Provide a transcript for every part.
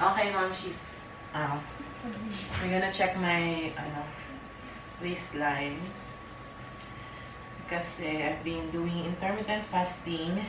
Okay, Momshies. We're gonna check my waistline. Kasi I've been doing intermittent fasting.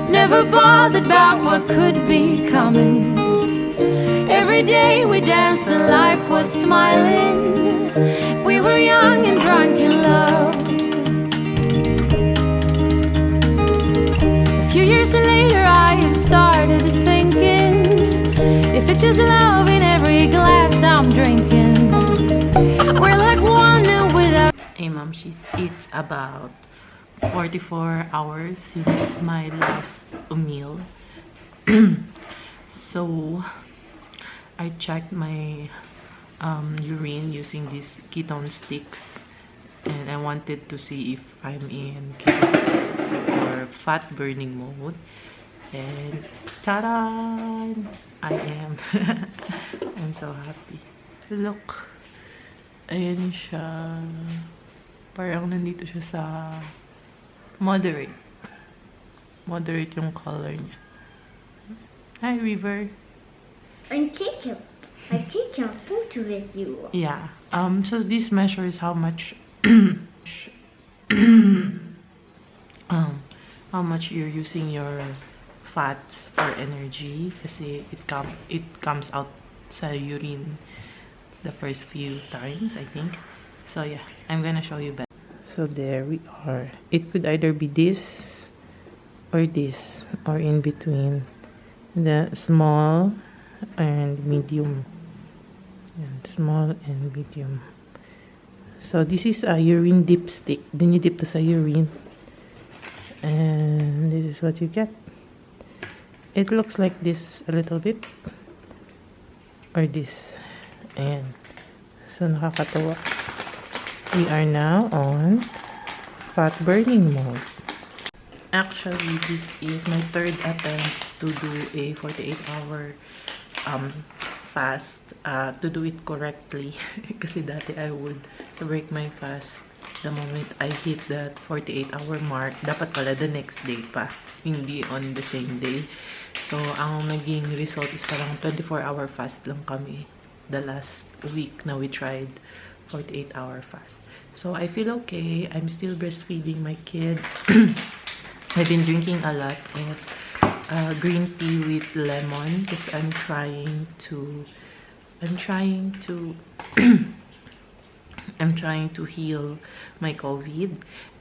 Never bothered about what could be coming. Every day we danced and life was smiling. We were young and drunk in love. A few years later I have started thinking, if it's just love in every glass I'm drinking, we're like one without. Hey Momshies, it's about 44 hours since my last meal. So I checked my urine using these ketone sticks, and I wanted to see if I'm in ketosis or fat burning mode, and ta-da! I am. I'm so happy. Look, ayan siya. Parang nandito siya sa moderate yung color niya. Hi, River. I take a photo with you. Yeah. So this measures how much how much you're using your fats for energy, kasi it comes out sa urine the first few times, I think. So yeah, I'm gonna show you better. So there we are. It could either be this, or in between. The small and medium. Yeah, small and medium. So this is a urine dipstick. Dinidip to sa urine. And this is what you get. It looks like this a little bit. Or this. Ayan. So nakakatawa. We are now on fat burning mode. Actually, this is my third attempt to do a 48-hour fast. To do it correctly. Kasi dati I would break my fast the moment I hit that 48-hour mark. Dapat pala the next day pa. Hindi on the same day. So, ang naging result is parang 24-hour fast lang kami. The last week na we tried 48-hour fast. So, I feel okay. I'm still breastfeeding my kid. I've been drinking a lot of green tea with lemon because I'm trying to I'm trying to heal my COVID,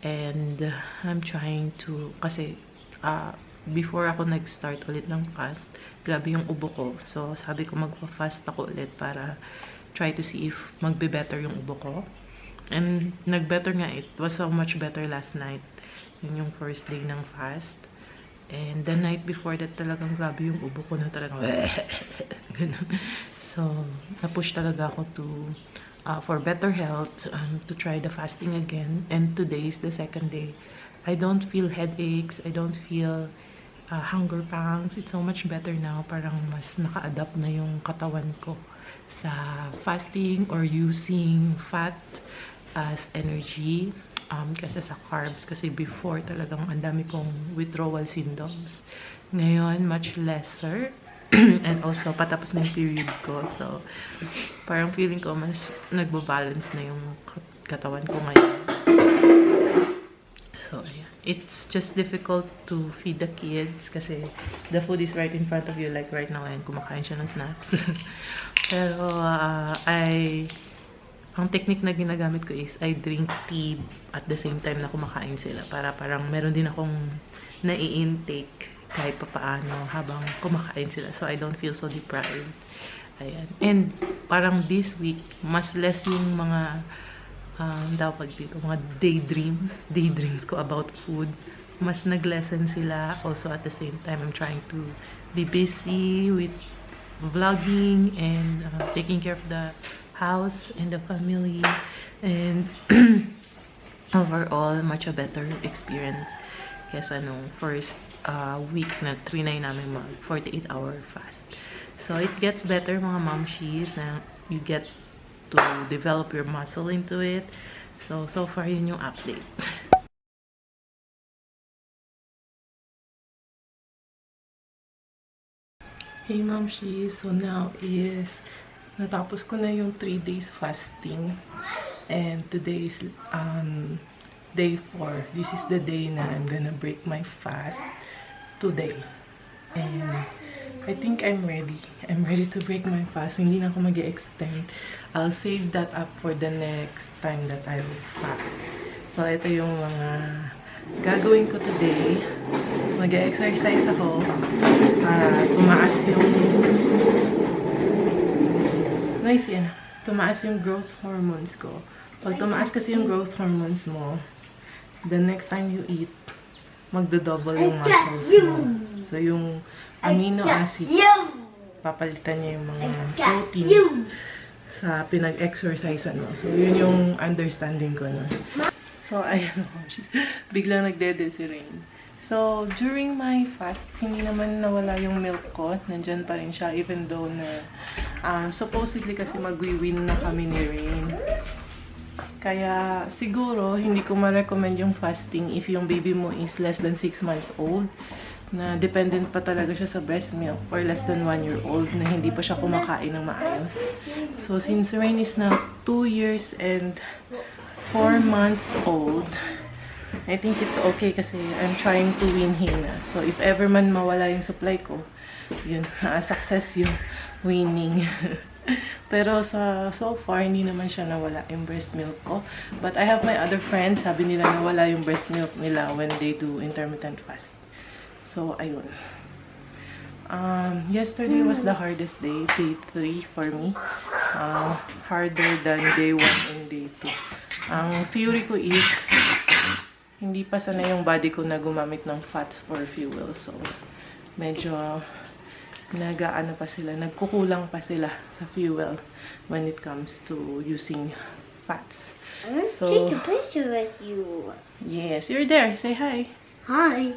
and I'm trying to, kasi before ako nag-start ulit ng fast, grabe yung ubo ko. So, sabi ko magpa-fast ako ulit para try to see if magbe-better yung ubo ko. And nag-better nga. It was so much better last night. Yun yung first day ng fast. And the night before that, talagang grabe yung ubo ko na talagang so, na-push talaga ako to for better health, to try the fasting again. And today is the second day. I don't feel headaches. I don't feel hunger pangs. It's so much better now. Parang mas naka-adapt na yung katawan ko sa fasting or using fat as energy kasi sa carbs. Kasi before talagang ang dami kong withdrawal symptoms. Ngayon, much lesser. And also, patapos na yung period ko. So, parang feeling ko mas nagbabalance na yung katawan ko ngayon. So, yeah. It's just difficult to feed the kids kasi the food is right in front of you, like right now, and kumakain siya ng snacks. Pero, ang technique na ginagamit ko is I drink tea at the same time na kumakain sila para parang meron din akong nai-intake kahit papaano habang kumakain sila. So, I don't feel so deprived. Ayan. And, parang this week, mas less yung mga, dapat dito, mga daydreams ko about food. Mas nag-lessen sila. Also, at the same time, I'm trying to be busy with vlogging and taking care of the house and the family. And, overall, much a better experience kesa nung first week na trinay namin mag 48-hour fast. So, it gets better mga Momshies na you get to develop your muscle into it. So far yun yung update. Hey Momshies, so now is natapos ko na yung 3 days fasting. And today is day 4. This is the day na I'm gonna break my fast today. And I think I'm ready. I'm ready to break my fast. Hindi na ako mag-extend. I'll save that up for the next time that I will fast. So ito yung mga gagawin ko today. Mag-exercise ako para tumaas yung nice yan. Tumaas yung growth hormones ko. Pag tumaas kasi yung growth hormones mo, the next time you eat, magdo-double yung muscles mo. So, yung amino acids, papalitan niya yung mga proteins sa pinag-exercise mo. So, yun yung understanding ko na. So, ayun, biglang nagdede si Rain. So, during my fast, hindi naman nawala yung milk ko. Nandyan pa rin siya, even though na supposedly kasi mag-win na kami ni Rain. Kaya, siguro, hindi ko ma-recommend yung fasting if yung baby mo is less than 6 months old, na dependent pa talaga siya sa breast milk, or less than 1 year old, na hindi pa siya kumakain ng maayos. So, since Rain is now 2 years and 4 months old, I think it's okay kasi I'm trying to wean him na. So, if ever man mawala yung supply ko, yun, success yung weaning. Pero so far, hindi naman siya nawala yung breast milk ko. But I have my other friends, sabi nila nawala yung breast milk nila when they do intermittent fast. So, ayun. Yesterday was the hardest day, day 3 for me. Harder than day 1 and day 2. Ang theory ko is, hindi pa sanay yung body ko na gumamit ng fats for fuel. So, medyo nag-aano pa sila, nagkukulang pa sila sa fuel when it comes to using fats. Let's So, take a picture with you. yes, you're there. Say hi. Hi.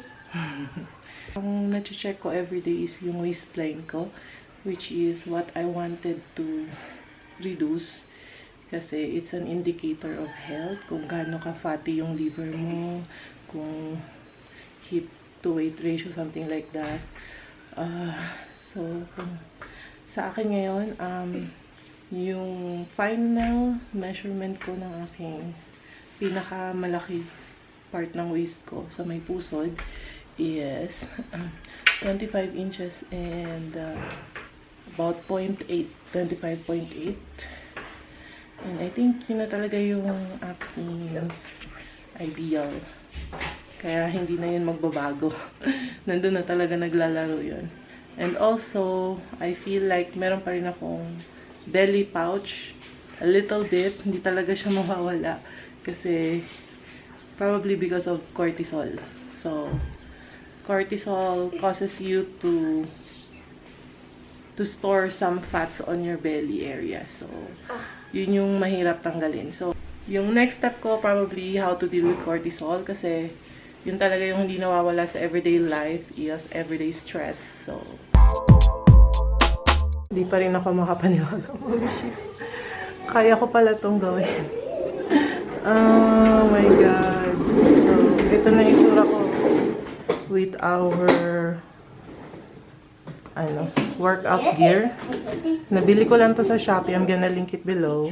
Ang na-check ko everyday is yung waistline ko, which is what I wanted to reduce. Kasi it's an indicator of health, kung gaano ka-fatty yung liver mo, kung hip to weight ratio, something like that. So, sa akin ngayon, yung final measurement ko ng aking pinakamalaki part ng waist ko sa may pusod is 25 inches and about 0.8, 25.8. And I think yun na talaga yung aking ideal. Kaya hindi na yun magbabago. Nandun na talaga naglalaro yun. And also, I feel like meron pa rin akong belly pouch. A little bit. Hindi talaga siya mawawala. Kasi, probably because of cortisol. So, cortisol causes you to store some fats on your belly area. So, yun yung mahirap tanggalin. So, yung next step ko, probably how to deal with cortisol. Kasi, yun talaga yung hindi nawawala sa everyday life is everyday stress. So, hindi pa rin ako makapaniwala. Momshies. Kaya ko pala itong gawin. Oh my God. So, ito na yung itsura ko with our workout gear. Nabili ko lang to sa Shopee. I'm gonna link it below.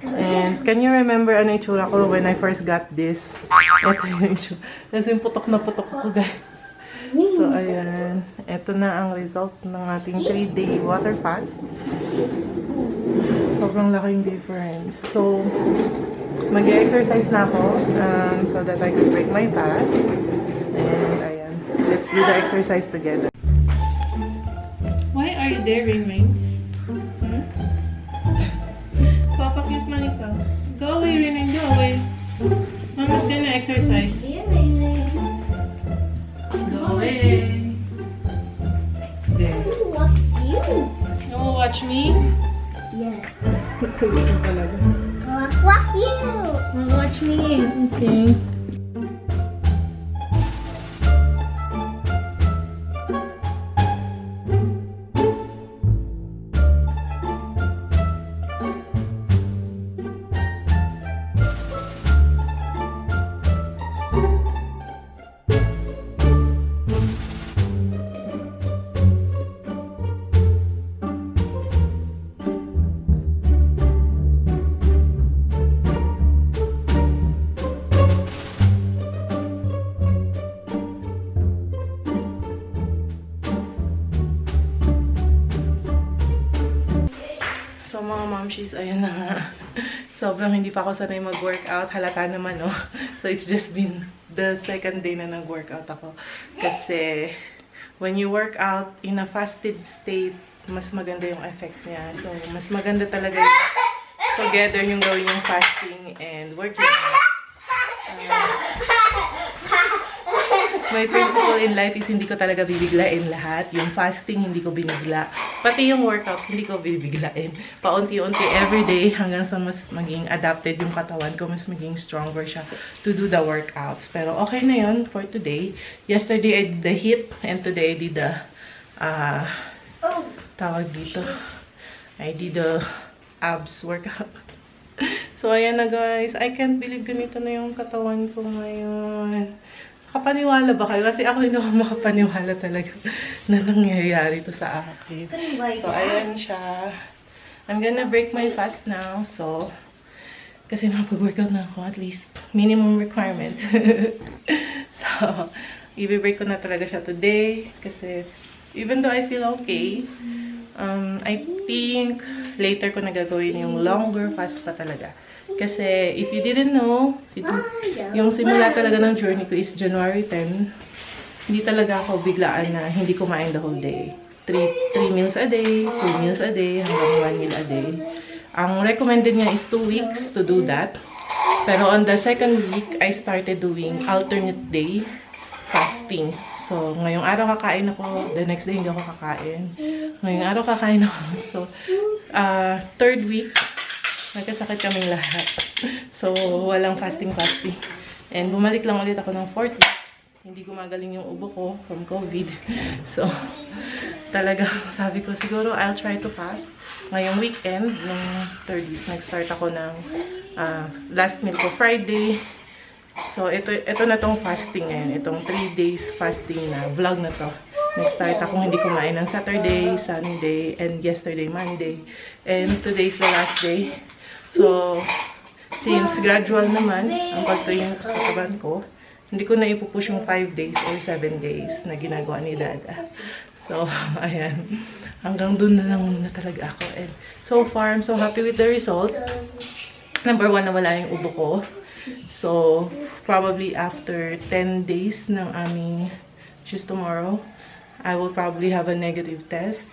And can you remember ano yung itsura ko when I first got this? Ito yung itsura. Kasi putok na putok ako, guys. So, ayan. Ito na ang result ng ating 3-day water fast. Sobrang laking difference. So, mag-exercise na ako so that I could break my fast. And, ayan. Let's let's do the exercise together. Why are you there, Rain? Hmm? Papa, cute man ikaw. Go away, Rain, go away. Mama's gonna exercise. Go away. There. Watch you. You wanna watch me? Yeah. Kulitin talaga. Watch you. Wanna watch me? Okay. So mga momshies, ayun na nga. Sobrang hindi pa ako sanay mag-workout. Halata naman, no? So it's just been the second day na nag-workout ako. Kasi when you work out in a fasted state, mas maganda yung effect niya. So mas maganda talaga yung together yung gawin yung fasting and working out. My principle in life is hindi ko talaga bibiglain lahat. Yung fasting, hindi ko binigla. Pati yung workout, hindi ko bibiglain. Paunti-unti everyday hanggang sa mas maging adapted yung katawan ko, mas maging stronger siya to do the workouts. Pero okay na yun for today. Yesterday, I did the HIIT and today I did the tawag dito. I did the abs workout. So, ayan na guys. I can't believe ganito na yung katawan ko ngayon. Makapaniwala ba kayo? Kasi ako hindi ako makapaniwala talaga na nangyayari to sa akin. So, ayan siya. I'm gonna break my fast now. So, kasi makapag-workout na ako at least. Minimum requirement. So, i-break ko na talaga siya today. Kasi, even though I feel okay, I think later ko na gagawin yung longer fast pa talaga. Kasi, if you didn't know, yung simula talaga ng journey ko is January 10. Hindi talaga ako biglaan na hindi kumain the whole day. 3 meals a day, 2 meals a day, hanggang 1 meal a day. Ang recommended niya is 2 weeks to do that. Pero on the second week, I started doing alternate day fasting. So, ngayong araw kakain ako, the next day hindi ako kakain. Ngayong araw kakain ako. So, third week, nagkasakit kaming lahat. So, walang fasting. And bumalik lang ulit ako ng 4th week. Hindi gumagaling yung ubo ko from COVID. So, talaga, sabi ko, siguro I'll try to fast. Ngayong weekend, ng 3rd week, nag-start ako ng last meal ko Friday. So, ito na tong fasting ngayon. Itong 3 days fasting na vlog na to. Nag-start akong hindi kumain ng Saturday, Sunday, and yesterday, Monday. And today's the last day. So, since gradual naman ang pag-train ko sa katawan ko, hindi ko na ipupush yung 5 days or 7 days na ginagawa ni Dada. So, ayan. Hanggang dun na lang muna talaga ako. And so far, I'm so happy with the result. Number 1, nawala yung ubo ko. So, probably after 10 days ng aming just tomorrow, I will probably have a negative test.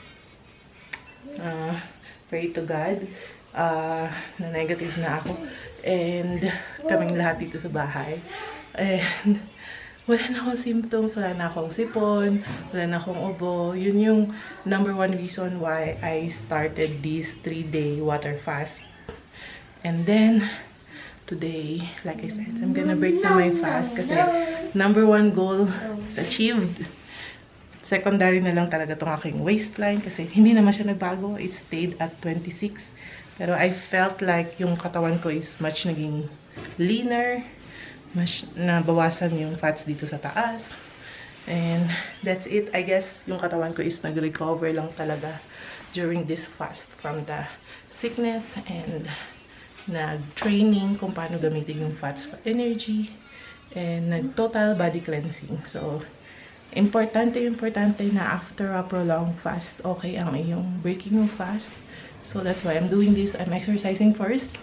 Pray to God. Na negative na ako. And kaming lahat dito sa bahay. And wala na akong symptoms, wala na akong sipon, wala na akong ubo. Yun yung number 1 reason why I started this 3-day water fast. And then, today, like I said, I'm gonna break na my fast kasi number 1 goal is achieved. Secondary na lang talaga tong aking waistline kasi hindi naman siya nagbago. It stayed at 26. Pero I felt like yung katawan ko is much naging leaner. Mas nabawasan yung fats dito sa taas. And that's it. I guess yung katawan ko is nag-recover lang talaga during this fast from the sickness and nag-training kung paano gamitin yung fats for energy and nag-total body cleansing. So, importante na after a prolonged fast, okay ang iyong breaking yung fast. So, that's why I'm doing this. I'm exercising first.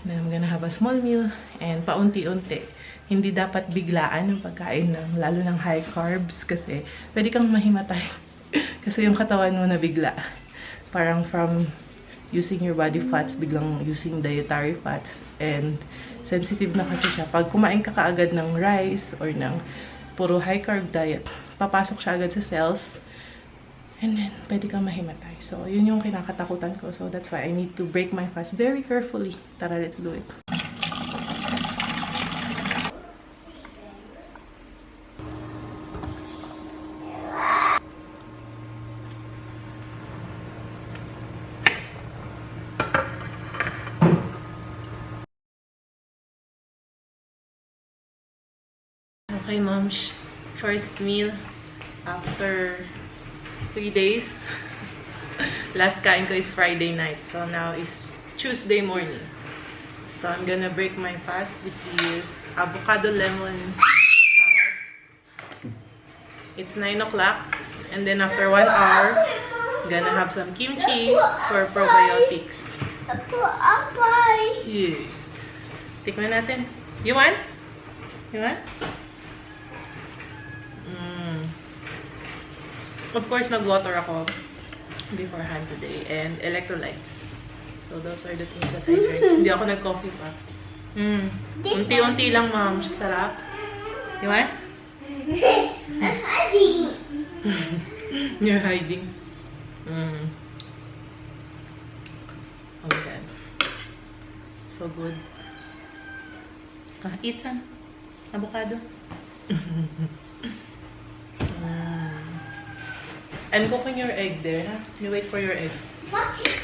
Then, I'm gonna have a small meal. And paunti-unti, hindi dapat biglaan yung pagkain ng, lalo ng high carbs kasi pwede kang mahimatay. Kasi yung katawan mo na bigla. Parang from using your body fats, biglang using dietary fats. And sensitive na kasi siya. Pag kumain ka kaagad ng rice or ng puro high carb diet, papasok siya agad sa cells. And then, pwede kang mahimatay. So, yun yung kinakatakutan ko. So, that's why I need to break my fast very carefully. Tara, let's do it. Okay, Moms. First meal after 3 days. Last kain ko is Friday night. So now is Tuesday morning. So I'm gonna break my fast with this avocado lemon salad. It's 9 o'clock. And then after 1 hour, gonna have some kimchi for probiotics. Yes. Tikman natin. You want? You want? Of course, nag-water ako beforehand today. And electrolytes. So, those are the things that I drink. Hindi ako nag-coffee pa. Unti-unti lang, Mom. Sarap. You want? I'm hiding. You're hiding. Oh my God. So good. Eat some. Avocado. I'm cooking your egg there, huh? You wait for your egg. What's it?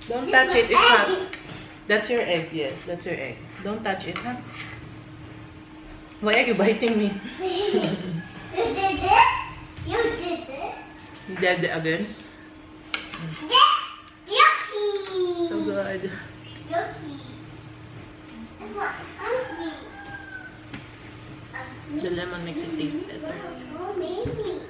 Don't touch it, it's hot. That's your egg, yes, that's your egg. Don't touch it, huh? Why are you biting me? You did it? You did it? You did it again? Yucky! So good. Yucky. And what? Hungry. The lemon makes it taste better. Oh, maybe.